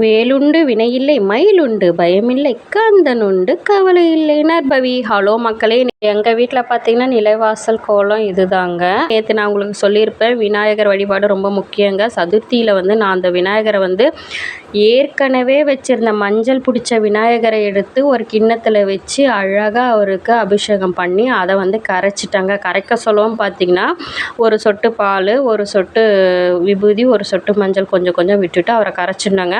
வேலுண்டு வினையில்லை மயிலுண்டு பயமில்லை காந்தனுண்டு கவலை இல்லை நற்பவி. ஹலோ மக்களே, எங்கள் வீட்டில் பார்த்தீங்கன்னா நிலைவாசல் கோலம் இதுதாங்க. நேற்று நான் உங்களுக்கு சொல்லியிருப்பேன், விநாயகர் வழிபாடு ரொம்ப முக்கியங்க. சதுர்த்தியில் நான் அந்த விநாயகரை ஏற்கனவே வச்சுருந்த மஞ்சள் பிடிச்ச விநாயகரை எடுத்து ஒரு கிண்ணத்தில் வச்சு அழகாக அவருக்கு அபிஷேகம் பண்ணி அதை கரைச்சிட்டாங்க. கரைக்க சொல்லவும் பார்த்தீங்கன்னா ஒரு சொட்டு பால், ஒரு சொட்டு விபூதி, ஒரு சொட்டு மஞ்சள் கொஞ்சம் கொஞ்சம் விட்டுட்டு அவரை கரைச்சிருந்தாங்க.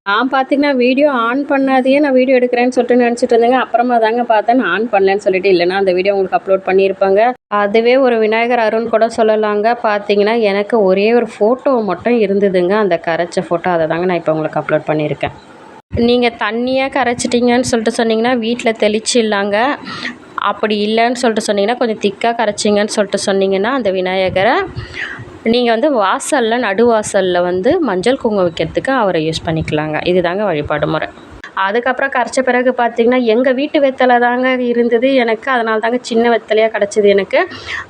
நான் பார்த்தீங்கன்னா வீடியோ ஆன் பண்ணாதையே நான் வீடியோ எடுக்கிறேன்னு சொல்லிட்டு நினச்சிட்டு இருந்தேங்க. அப்புறமா தாங்க பார்த்தேன் நான் ஆன் பண்ணலன்னு சொல்லிட்டு, இல்லைன்னா அந்த வீடியோ உங்களுக்கு அப்லோட் பண்ணியிருப்பாங்க. அதுவே ஒரு விநாயகர் அருண் கூட சொல்லலாங்க. பார்த்தீங்கன்னா எனக்கு ஒரே ஒரு ஃபோட்டோ மட்டும் இருந்ததுங்க, அந்த கரைச்ச ஃபோட்டோ. அதை தாங்க நான் இப்போ உங்களுக்கு அப்லோட் பண்ணியிருக்கேன். நீங்கள் தண்ணியாக கரைச்சிட்டிங்கன்னு சொல்லிட்டு சொன்னீங்கன்னா வீட்டில் தெளிச்சிடலாங்க. அப்படி இல்லைன்னு சொல்லிட்டு சொன்னீங்கன்னா கொஞ்சம் திக்காக கரைச்சிங்கன்னு சொல்லிட்டு சொன்னீங்கன்னா அந்த விநாயகரை நீங்கள் வாசலில் நடுவாசலில் மஞ்சள் குங்குமம் வைக்கிறதுக்கு அவரை யூஸ் பண்ணிக்கலாங்க. இதுதாங்க வழிபாடு முறை. அதுக்கப்புறம் கரைச்ச பிறகு பார்த்திங்கன்னா எங்கள் வீட்டு வெத்தலை தாங்க இருந்தது எனக்கு. அதனால தாங்க சின்ன வெத்தலையாக கிடச்சிது எனக்கு.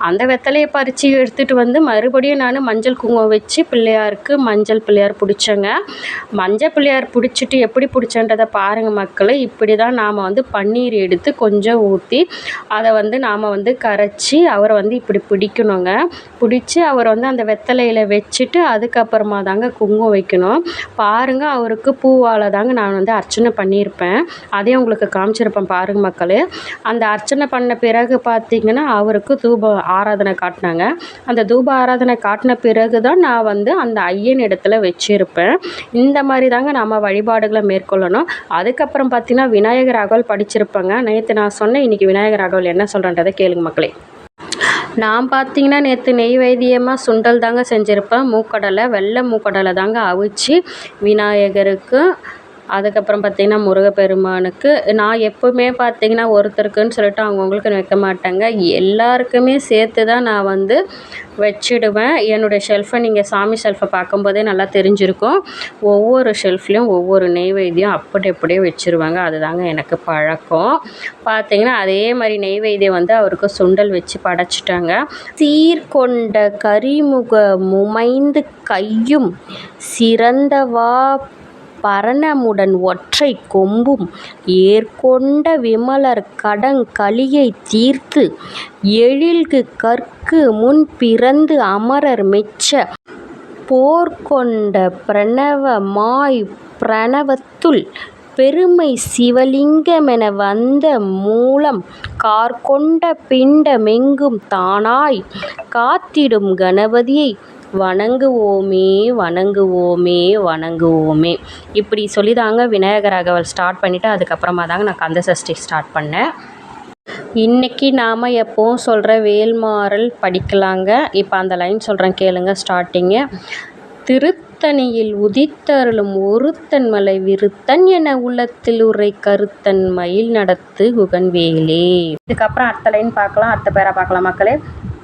அந்த வெத்தலையை பறித்து எடுத்துகிட்டு மறுபடியும் நான் மஞ்சள் குங்குமம் வச்சு பிள்ளையாருக்கு மஞ்சள் பிள்ளையார் பிடிச்சேங்க. மஞ்சள் பிள்ளையார் பிடிச்சிட்டு எப்படி பிடிச்சன்றதை பாருங்கள் மக்களே. இப்படி தான் நாம் பன்னீர் எடுத்து கொஞ்சம் ஊற்றி அதை நாம் கரைச்சி அவரை இப்படி பிடிக்கணுங்க. பிடிச்சி அவர் அந்த வெத்தலையில் வச்சுட்டு அதுக்கப்புறமா தாங்க குங்குமம் வைக்கணும். பாருங்கள், அவருக்கு பூவால் தாங்க நான் அர்ச்சனை பண்ணியிருப்பேன். அதையும் உங்களுக்கு காமிச்சிருப்பேன் பாருங்க மக்களே. அந்த அர்ச்சனை பண்ண பிறகு பார்த்திங்கன்னா அவருக்கு தூப ஆராதனை காட்டினாங்க. அந்த தூப ஆராதனை காட்டின பிறகு தான் நான் அந்த ஐயன் இடத்துல வச்சுருப்பேன். இந்த மாதிரி தாங்க நம்ம வழிபாடுகளை மேற்கொள்ளணும். அதுக்கப்புறம் பார்த்திங்கன்னா விநாயகர் அகவல் படிச்சிருப்பேங்க. நேற்று நான் சொன்னேன், இன்றைக்கி விநாயகர் அகவல் என்ன சொல்கிறேன்றதை கேளுங்க மக்களே. நான் பார்த்தீங்கன்னா நேற்று நெய்வேத்தியமாக சுண்டல் தாங்க செஞ்சுருப்பேன். மூக்கடலை, வெள்ளை மூக்கடலை தாங்க அவிச்சு விநாயகருக்கு, அதுக்கப்புறம் பார்த்திங்கன்னா முருகப்பெருமானுக்கு. நான் எப்போவுமே பார்த்திங்கன்னா ஒருத்தருக்குன்னு சொல்லிட்டு அவங்கவுங்களுக்கு வைக்க மாட்டேங்க, எல்லாருக்குமே சேர்த்து தான் நான் வச்சிடுவேன். என்னுடைய ஷெல்ஃபை நீங்கள் சாமி ஷெல்ஃபை பார்க்கும்போதே நல்லா தெரிஞ்சிருக்கும். ஒவ்வொரு ஷெல்ஃப்லேயும் ஒவ்வொரு நெய்வேத்தியம் அப்படியே வச்சுருவாங்க. அதுதாங்க எனக்கு பழக்கம். பார்த்திங்கன்னா அதே மாதிரி நெய்வேத்தியம் அவருக்கு சுண்டல் வச்சு படைச்சிட்டாங்க. சீர்கொண்ட கரிமுக முமைந்து கையும் சிறந்தவா பரணமுடன் ஒற்றை கொம்பும் ஏற்கொண்ட விமலர் கடங்களியை தீர்த்து எழில்கு கற்கு முன் பிறந்து அமரர் மெச்ச போர்கொண்ட பிரணவமாய் பிரணவத்துள் பெருமை சிவலிங்கமென வந்த மூலம் கார்கொண்ட பிண்டமெங்கும் தானாய் காத்திடும் கணபதியை வணங்குவோமே வணங்குவோமே வணங்குவோமே. இப்படி சொல்லி தாங்க விநாயகர் அகவல் ஸ்டார்ட் பண்ணிவிட்டு அதுக்கப்புறமா தாங்க நான் கந்த சஷ்டி ஸ்டார்ட் பண்ணேன். இன்றைக்கி நாம் எப்போவும் சொல்கிற வேல்மாறல் படிக்கலாங்க. இப்போ அந்த லைன் சொல்கிறேன் கேளுங்க. ஸ்டார்டிங்கு: திருத்தணியில் உதித்தருளும் ஒருத்தன் மலை விருத்தன் என உள்ளத்தில் உரை கருத்தன் மயில் நடத்து குகன்வேலே. இதுக்கப்புறம் அடுத்த லைன் பார்க்கலாம், அடுத்த பேரை பார்க்கலாம் மக்களே.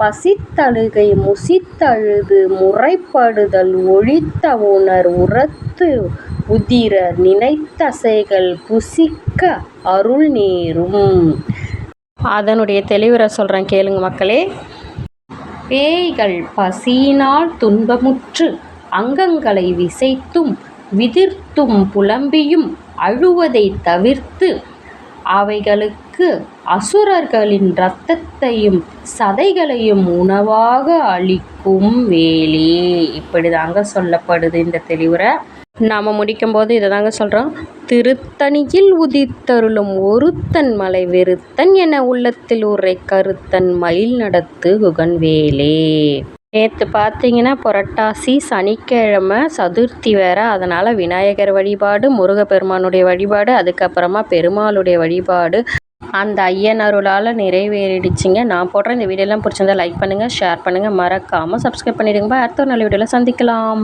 பசித்தழுகை முசித்தழுது முறைப்படுதல் ஒழித்த உணர் உரத்து உதிர நினைத்தசைகள் புசிக்க அருள் நேரும். அதனுடைய தெளிவுரை சொல்கிறேன் கேளுங்க மக்களே. பேய்கள் பசியினால் துன்பமுற்று அங்கங்களை விசைத்தும் விதிர்த்தும் புலம்பியும் அழுவதை தவிர்த்து அவைகளுக்கு அசுரர்களின் இரத்தத்தையும் சதைகளையும் உணவாக அளிக்கும் வேலே. இப்படி தாங்க சொல்லப்படுது இந்த தெளிவுரை. நாம் முடிக்கும்போது இதை தாங்க சொல்கிறோம்: திருத்தணியில் உதித்தருளும் ஒருத்தன் மலை வெறுத்தன் என உள்ளத்தில் உரை கருத்தன் மயில் நடத்து குகன்வேலே. நேற்று பார்த்தீங்கன்னா புரட்டாசி சனிக்கிழமை சதுர்த்தி வேறு. அதனால் விநாயகர் வழிபாடு, முருகப்பெருமானுடைய வழிபாடு, அதுக்கப்புறமா பெருமாளுடைய வழிபாடு அந்த ஐயன் அருளால் நிறைவேறிடுச்சிங்க. நான் போடுற இந்த வீடியோலாம் பிடிச்சிருந்தா லைக் பண்ணுங்கள், ஷேர் பண்ணுங்கள், மறக்காமல் சப்ஸ்கிரைப் பண்ணிடுங்க. அடுத்த ஒரு நல்ல வீடியோவில் சந்திக்கலாம்.